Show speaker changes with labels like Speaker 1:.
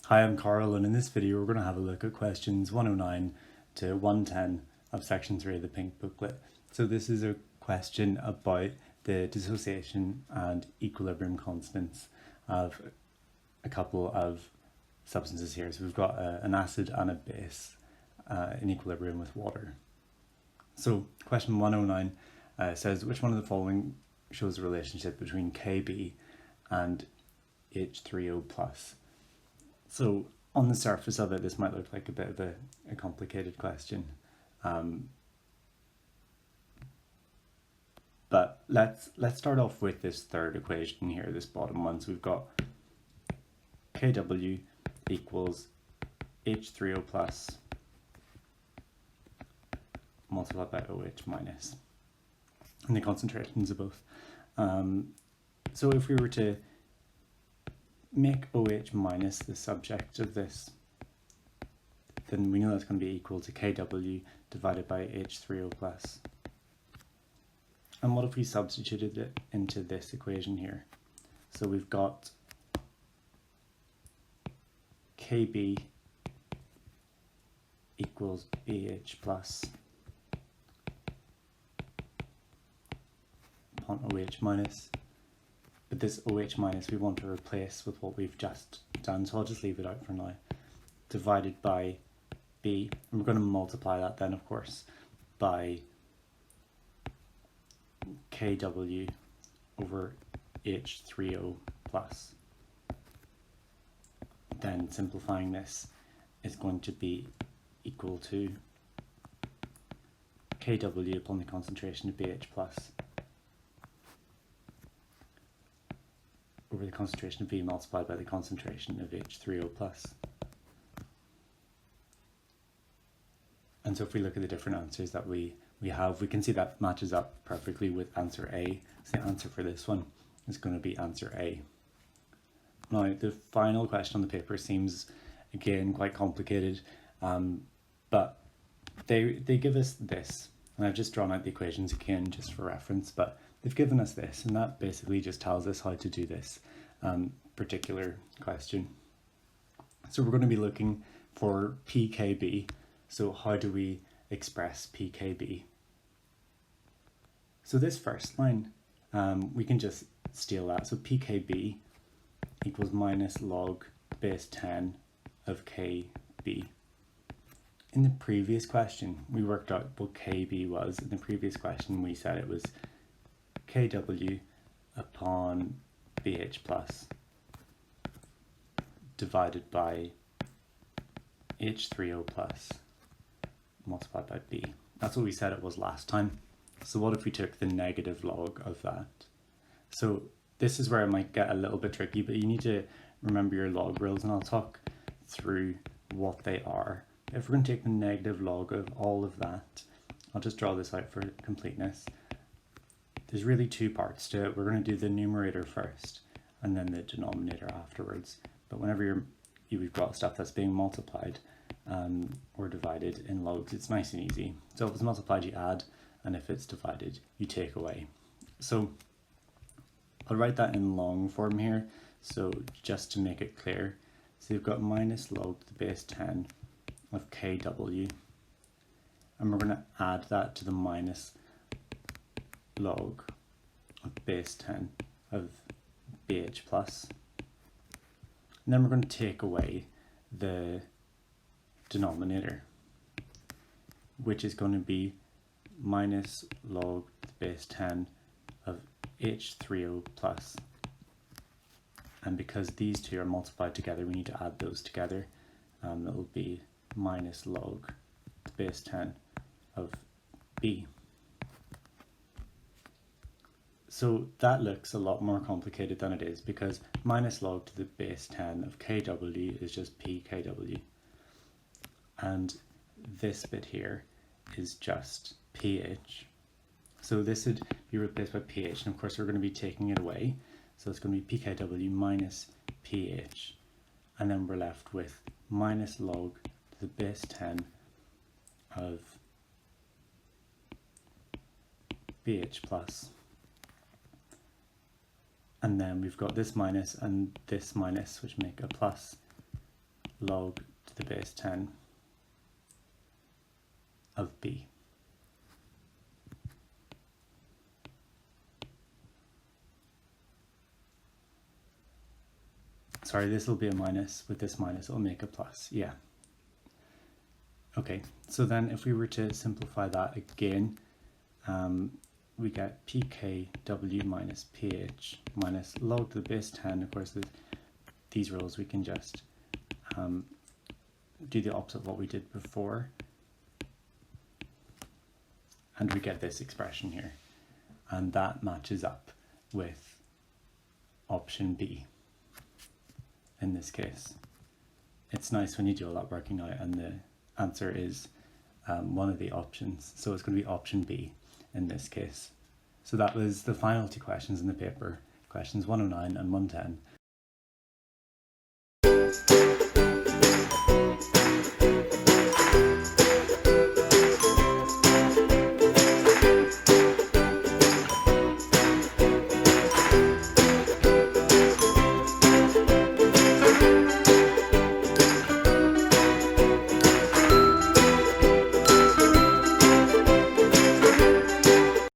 Speaker 1: Hi, I'm Carl, and in this video we're going to have a look at questions 109 to 110 of section 3 of the pink booklet. So this is a question about the dissociation and equilibrium constants of a couple of substances here. So we've got an acid and a base in equilibrium with water. So question 109 says, which one of the following shows a relationship between Kb and H3O+. So on the surface of it, this might look like a bit of a complicated question. But let's start off with this third equation here, this bottom one. So we've got Kw equals H3O+ multiplied by OH minus. And the concentrations of both. So if we were to make OH minus the subject of this, then we know that's going to be equal to Kw divided by H3O+. And what if we substituted it into this equation here? So we've got Kb equals BH plus upon OH minus. But this OH minus we want to replace with what we've just done, so I'll just leave it out for now. Divided by B, and we're going to multiply that then, of course, by Kw over H3O+. Then simplifying this is going to be equal to Kw upon the concentration of BH plus over the concentration of B multiplied by the concentration of H3O+. And so if we look at the different answers that we have, we can see that matches up perfectly with answer A. So the answer for this one is going to be answer A. Now the final question on the paper seems again quite complicated, but they give us this, and I've just drawn out the equations again just for reference, but they've given us this, and that basically just tells us how to do this particular question. So we're going to be looking for pKb. So how do we express pKb? So this first line, we can just steal that. So pKb equals minus log base 10 of Kb. In the previous question, we worked out what Kb was. In the previous question, we said it was Kw upon BH plus divided by H3O plus multiplied by B. That's what we said it was last time. So what if we took the negative log of that? So this is where it might get a little bit tricky, but you need to remember your log rules, and I'll talk through what they are. If we're going to take the negative log of all of that, I'll just draw this out for completeness. There's really two parts to it. We're going to do the numerator first and then the denominator afterwards. But whenever you've got stuff that's being multiplied or divided in logs, it's nice and easy. So if it's multiplied, you add, and if it's divided, you take away. So I'll write that in long form here, so just to make it clear. So you've got minus log to the base 10 of Kw, and we're going to add that to the minus log of base 10 of BH plus. And then we're going to take away the denominator, which is going to be minus log to the base 10 of H3O plus. And because these two are multiplied together, we need to add those together. It'll be minus log to the base 10 of B. So that looks a lot more complicated than it is, because minus log to the base 10 of Kw is just pKw. And this bit here is just pH. So this would be replaced by pH, and of course we're going to be taking it away. So it's going to be pKw minus pH. And then we're left with minus log to the base 10 of BH plus. And then we've got this minus and this minus, which make a plus, log to the base 10 of b. Sorry, this will be a minus. With this minus, it'll make a plus. Yeah. Okay, so then if we were to simplify that again, we get pkw minus ph minus log to the base 10. Of course, with these rows, we can just do the opposite of what we did before. And we get this expression here. And that matches up with option B in this case. It's nice when you do all that working out and the answer is one of the options. So it's going to be option B in this case. So that was the final two questions in the paper, questions 109 and 110.